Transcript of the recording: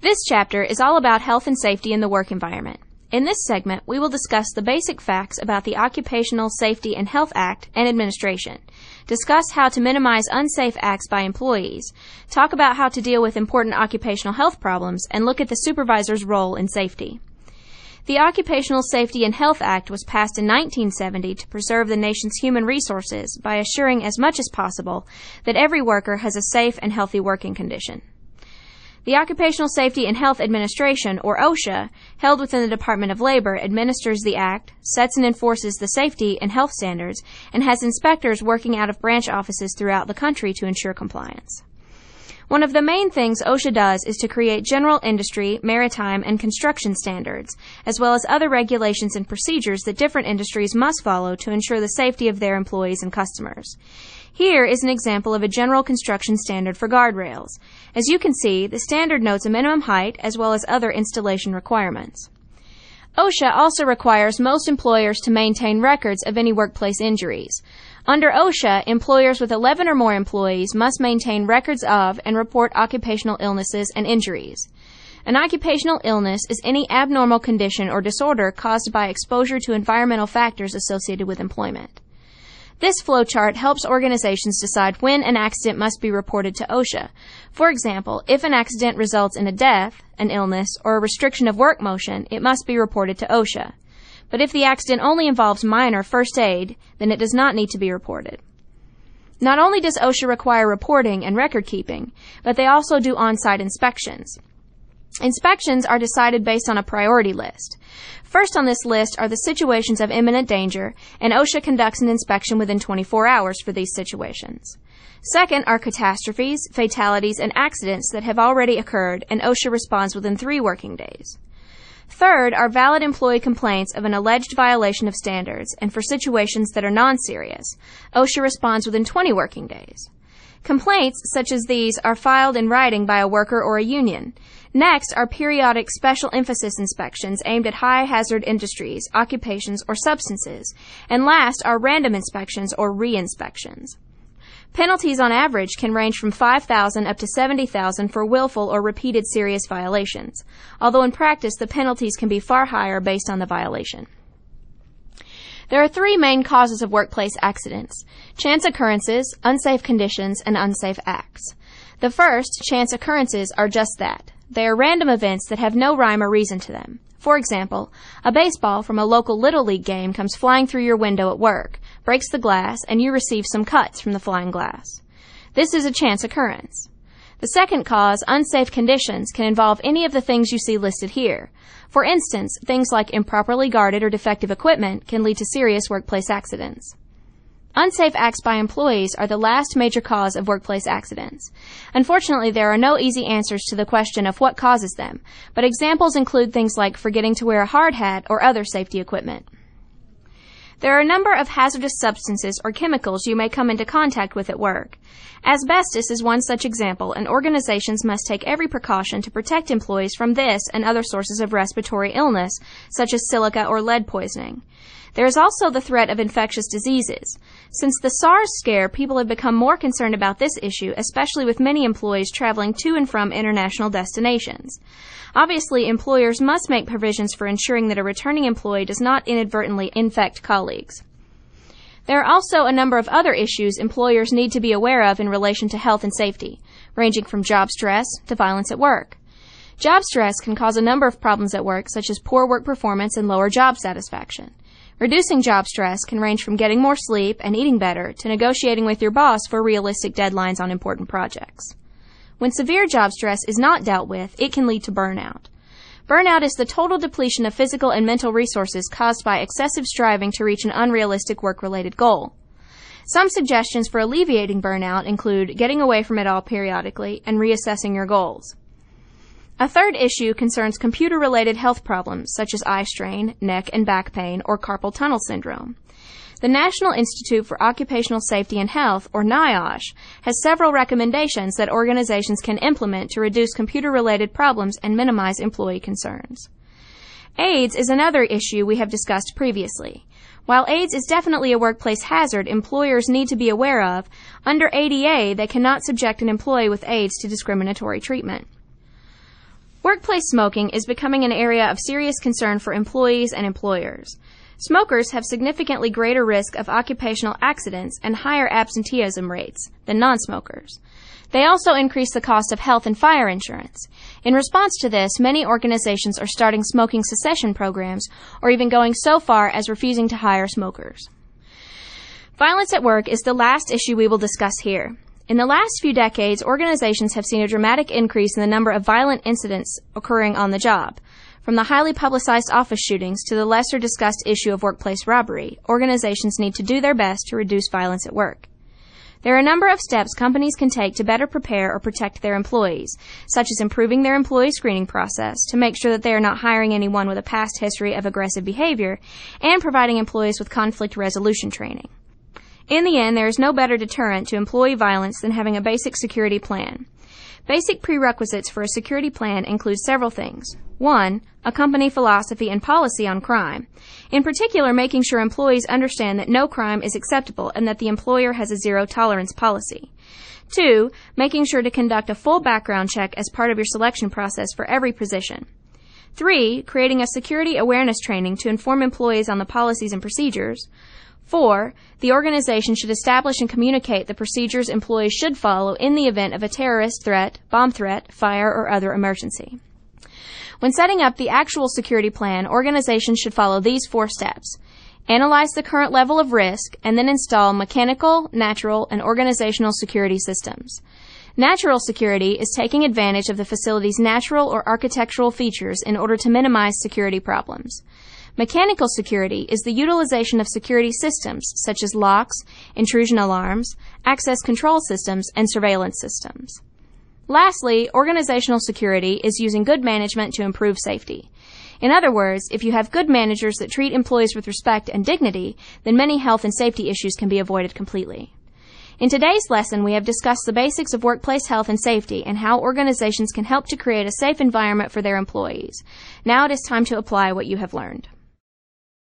This chapter is all about health and safety in the work environment. In this segment, we will discuss the basic facts about the Occupational Safety and Health Act and administration, discuss how to minimize unsafe acts by employees, talk about how to deal with important occupational health problems, and look at the supervisor's role in safety. The Occupational Safety and Health Act was passed in 1970 to preserve the nation's human resources by assuring as much as possible that every worker has a safe and healthy working condition. The Occupational Safety and Health Administration, or OSHA, held within the Department of Labor, administers the Act, sets and enforces the safety and health standards, and has inspectors working out of branch offices throughout the country to ensure compliance. One of the main things OSHA does is to create general industry, maritime, and construction standards, as well as other regulations and procedures that different industries must follow to ensure the safety of their employees and customers. Here is an example of a general construction standard for guardrails. As you can see, the standard notes a minimum height as well as other installation requirements. OSHA also requires most employers to maintain records of any workplace injuries. Under OSHA, employers with 11 or more employees must maintain records of and report occupational illnesses and injuries. An occupational illness is any abnormal condition or disorder caused by exposure to environmental factors associated with employment. This flowchart helps organizations decide when an accident must be reported to OSHA. For example, if an accident results in a death, an illness, or a restriction of work motion, it must be reported to OSHA. But if the accident only involves minor first aid, then it does not need to be reported. Not only does OSHA require reporting and record keeping, but they also do on-site inspections. Inspections are decided based on a priority list. First on this list are the situations of imminent danger, and OSHA conducts an inspection within 24 hours for these situations. Second are catastrophes, fatalities, and accidents that have already occurred, and OSHA responds within 3 working days. Third are valid employee complaints of an alleged violation of standards, and for situations that are non-serious, OSHA responds within 20 working days. Complaints such as these are filed in writing by a worker or a union. Next are periodic special emphasis inspections aimed at high-hazard industries, occupations, or substances. And last are random inspections or re-inspections. Penalties on average can range from $5,000 up to $70,000 for willful or repeated serious violations, although in practice the penalties can be far higher based on the violation. There are 3 main causes of workplace accidents: chance occurrences, unsafe conditions, and unsafe acts. The first, chance occurrences, are just that. They are random events that have no rhyme or reason to them. For example, a baseball from a local Little League game comes flying through your window at work, breaks the glass, and you receive some cuts from the flying glass. This is a chance occurrence. The second cause, unsafe conditions, can involve any of the things you see listed here. For instance, things like improperly guarded or defective equipment can lead to serious workplace accidents. Unsafe acts by employees are the last major cause of workplace accidents. Unfortunately, there are no easy answers to the question of what causes them, but examples include things like forgetting to wear a hard hat or other safety equipment. There are a number of hazardous substances or chemicals you may come into contact with at work. Asbestos is one such example, and organizations must take every precaution to protect employees from this and other sources of respiratory illness, such as silica or lead poisoning. There is also the threat of infectious diseases. Since the SARS scare, people have become more concerned about this issue, especially with many employees traveling to and from international destinations. Obviously, employers must make provisions for ensuring that a returning employee does not inadvertently infect colleagues. There are also a number of other issues employers need to be aware of in relation to health and safety, ranging from job stress to violence at work. Job stress can cause a number of problems at work, such as poor work performance and lower job satisfaction. Reducing job stress can range from getting more sleep and eating better to negotiating with your boss for realistic deadlines on important projects. When severe job stress is not dealt with, it can lead to burnout. Burnout is the total depletion of physical and mental resources caused by excessive striving to reach an unrealistic work-related goal. Some suggestions for alleviating burnout include getting away from it all periodically and reassessing your goals. A third issue concerns computer-related health problems such as eye strain, neck and back pain, or carpal tunnel syndrome. The National Institute for Occupational Safety and Health, or NIOSH, has several recommendations that organizations can implement to reduce computer-related problems and minimize employee concerns. AIDS is another issue we have discussed previously. While AIDS is definitely a workplace hazard employers need to be aware of, under ADA they cannot subject an employee with AIDS to discriminatory treatment. Workplace smoking is becoming an area of serious concern for employees and employers. Smokers have significantly greater risk of occupational accidents and higher absenteeism rates than non-smokers. They also increase the cost of health and fire insurance. In response to this, many organizations are starting smoking cessation programs or even going so far as refusing to hire smokers. Violence at work is the last issue we will discuss here. In the last few decades, organizations have seen a dramatic increase in the number of violent incidents occurring on the job. From the highly publicized office shootings to the lesser discussed issue of workplace robbery, organizations need to do their best to reduce violence at work. There are a number of steps companies can take to better prepare or protect their employees, such as improving their employee screening process to make sure that they are not hiring anyone with a past history of aggressive behavior, and providing employees with conflict resolution training. In the end, there is no better deterrent to employee violence than having a basic security plan. Basic prerequisites for a security plan include several things. 1. A company philosophy and policy on crime. In particular, making sure employees understand that no crime is acceptable and that the employer has a zero-tolerance policy. 2. Making sure to conduct a full background check as part of your selection process for every position. 3. Creating a security awareness training to inform employees on the policies and procedures. 4. The organization should establish and communicate the procedures employees should follow in the event of a terrorist threat, bomb threat, fire, or other emergency. When setting up the actual security plan, organizations should follow these 4 steps. Analyze the current level of risk, and then install mechanical, natural, and organizational security systems. Natural security is taking advantage of the facility's natural or architectural features in order to minimize security problems. Mechanical security is the utilization of security systems such as locks, intrusion alarms, access control systems, and surveillance systems. Lastly, organizational security is using good management to improve safety. In other words, if you have good managers that treat employees with respect and dignity, then many health and safety issues can be avoided completely. In today's lesson, we have discussed the basics of workplace health and safety and how organizations can help to create a safe environment for their employees. Now it is time to apply what you have learned.